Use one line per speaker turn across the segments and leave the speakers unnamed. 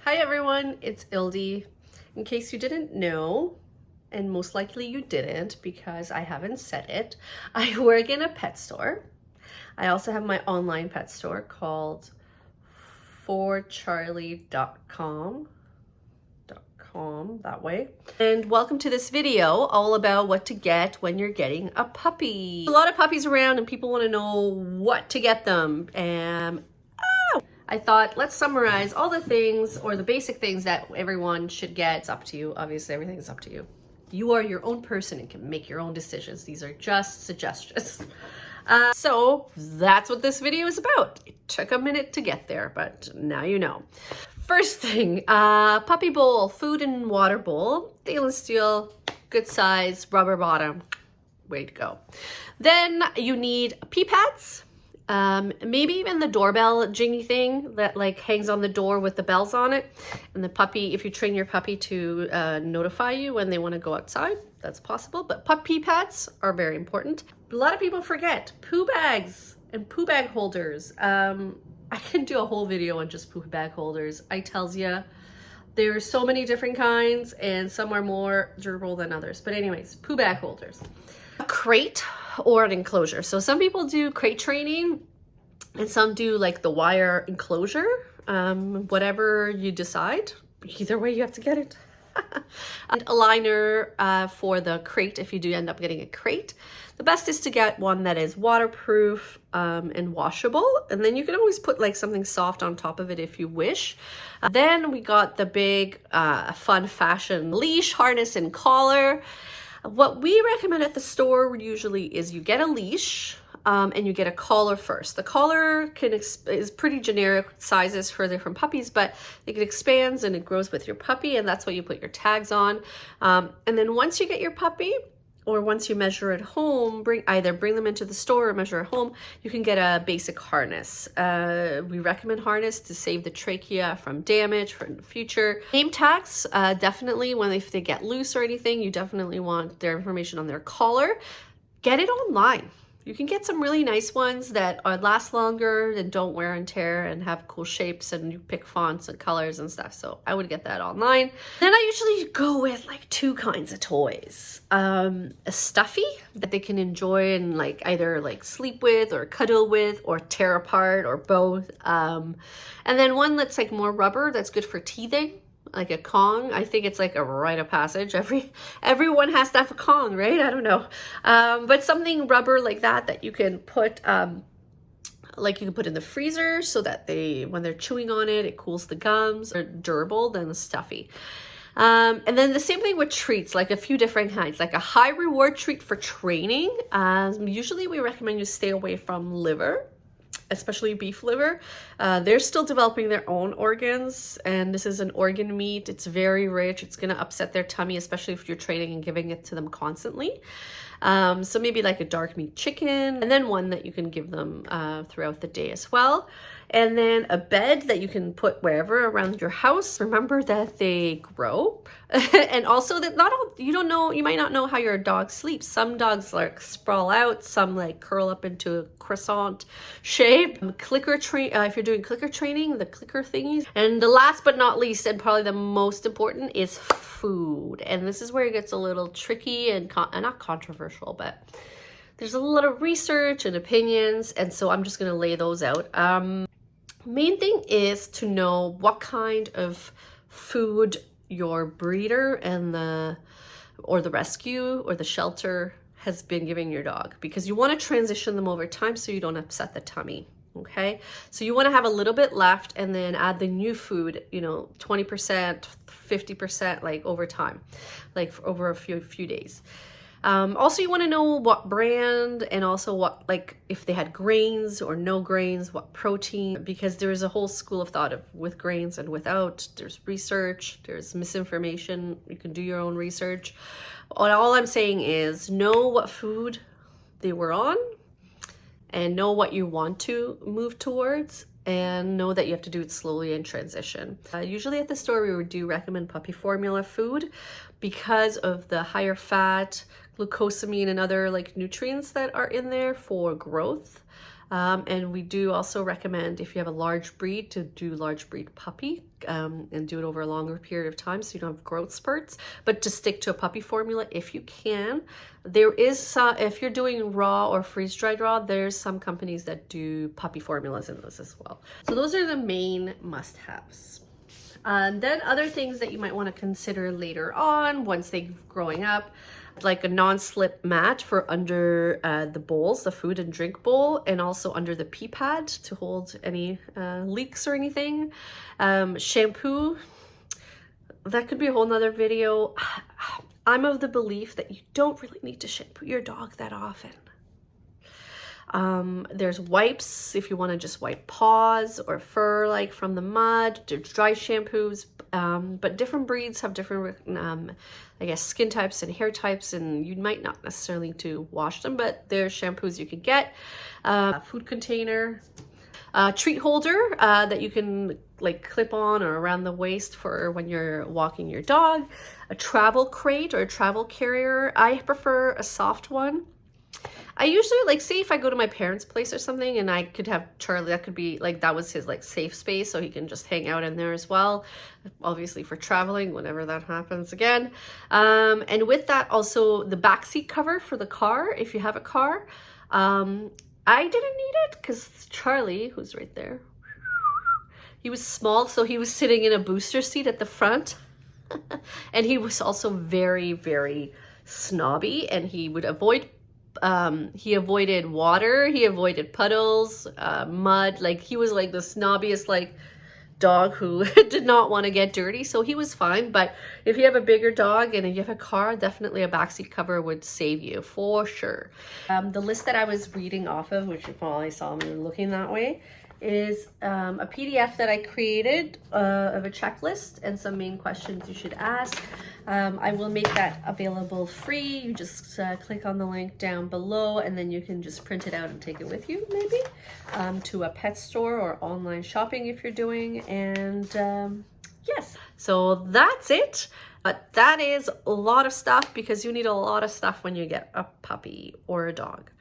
Hi everyone, it's Ildi. In case you didn't know, and most likely you didn't because I haven't said it, I work in a pet store. I also have my online pet store called forcharlie.com that way. And welcome to this video all about what to get when you're getting a puppy. A lot of puppies around and people want to know what to get them. And I thought, let's summarize all the things or the basic things that everyone should get. It's up to you. Obviously, everything is up to you. You are your own person and can make your own decisions. These are just suggestions. So that's what this video is about. It took a minute to get there, but now you know. First thing, puppy bowl, food and water bowl, stainless steel, good size, rubber bottom, way to go. Then you need pee pads. Maybe even the doorbell jingy thing that like hangs on the door with the bells on it. And the puppy, if you train your puppy to notify you when they want to go outside, that's possible. But pee pads are very important. A lot of people forget poo bags and poo bag holders. I can do a whole video on just poo bag holders. I tells ya, there are so many different kinds and some are more durable than others. But anyways, poo bag holders. A crate or an enclosure. So some people do crate training and some do like the wire enclosure, whatever you decide. Either way, you have to get it. And a liner for the crate if you do end up getting a crate. The best is to get one that is waterproof and washable, and then you can always put like something soft on top of it if you wish. Then we got the big fun fashion leash, harness, and collar. What we recommend at the store usually is you get a leash and you get a collar first. The collar is pretty generic sizes for different puppies, but it expands and it grows with your puppy, and that's what you put your tags on. And then once you get your puppy, or once you measure at home, either bring them into the store or measure at home, you can get a basic harness. We recommend harness to save the trachea from damage for in the future. Name tags, definitely if they get loose or anything, you definitely want their information on their collar. Get it online. You can get some really nice ones that last longer and don't wear and tear and have cool shapes, and you pick fonts and colors and stuff. So I would get that online. Then I usually go with like two kinds of toys. A stuffy that they can enjoy and like either like sleep with or cuddle with or tear apart or both. And then one that's like more rubber that's good for teething. Like a Kong. I think it's like a rite of passage. Everyone has to have a Kong, right? I don't know. But something rubber like that you can put like you can put in the freezer so that when they're chewing on it, it cools the gums. They're durable than the stuffy. And then the same thing with treats, like a few different kinds, like a high reward treat for training. Usually we recommend you stay away from liver, especially beef liver. They're still developing their own organs, and this is an organ meat. It's very rich. It's going to upset their tummy, especially if you're training and giving it to them constantly. So maybe like a dark meat chicken, and then one that you can give them throughout the day as well. And then a bed that you can put wherever around your house. Remember that they grow. And also that you might not know how your dog sleeps. Some dogs like sprawl out, some like curl up into a croissant shape. If you're doing clicker training, the clicker thingies. And the last but not least, and probably the most important, is food. And this is where it gets a little tricky and not controversial, but there's a lot of research and opinions, and so I'm just going to lay those out. Main thing is to know what kind of food your breeder and the rescue or the shelter has been giving your dog, because you want to transition them over time so you don't upset the tummy. Okay, so you want to have a little bit left and then add the new food, 20%, 50%, like over time, like for over a few days. Also, you want to know what brand, and also what, like if they had grains or no grains, what protein, because there's a whole school of thought with grains and without. There's research, there's misinformation. You can do your own research. All I'm saying is know what food they were on and know what you want to move towards, and know that you have to do it slowly and transition. Usually at the store, we do recommend puppy formula food because of the higher fat, glucosamine, and other like nutrients that are in there for growth. And we do also recommend, if you have a large breed, to do large breed puppy and do it over a longer period of time so you don't have growth spurts, but to stick to a puppy formula if you can. There is, if you're doing raw or freeze-dried raw, there's some companies that do puppy formulas in this as well. So those are the main must-haves. Then other things that you might want to consider later on once they're growing up, like a non-slip mat for under the bowls, the food and drink bowl, and also under the pee pad to hold any leaks or anything. Shampoo, that could be a whole nother video. I'm of the belief that you don't really need to shampoo your dog that often. There's wipes if you want to just wipe paws or fur like from the mud. There's dry shampoos, but different breeds have different I guess skin types and hair types, and you might not necessarily need to wash them, but there's shampoos you can get. Food container, treat holder that you can like clip on or around the waist for when you're walking your dog. A travel crate or a travel carrier. I prefer a soft one. I usually, like, say if I go to my parents' place or something and I could have Charlie, that could be like, that was his like safe space, so he can just hang out in there as well, obviously for traveling whenever that happens again. And with that also the back seat cover for the car, if you have a car. I didn't need it because Charlie, who's right there, he was small, so he was sitting in a booster seat at the front. And he was also very, very snobby, and he would avoid he avoided water, he avoided puddles, mud. Like, he was like the snobbiest like dog who did not want to get dirty, so he was fine. But if you have a bigger dog and if you have a car, definitely a backseat cover would save you for sure. The list that I was reading off of, which you probably saw me looking that way, is a PDF that I created of a checklist and some main questions you should ask. I will make that available free. You just click on the link down below, and then you can just print it out and take it with you, maybe to a pet store or online shopping if you're doing. And yes, so that's it. But that is a lot of stuff, because you need a lot of stuff when you get a puppy or a dog.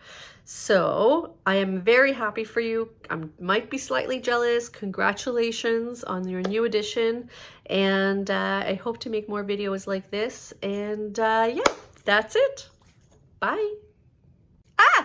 So I am very happy for you. I might be slightly jealous. Congratulations on your new addition. And I hope to make more videos like this. And yeah, that's it. Bye. Ah!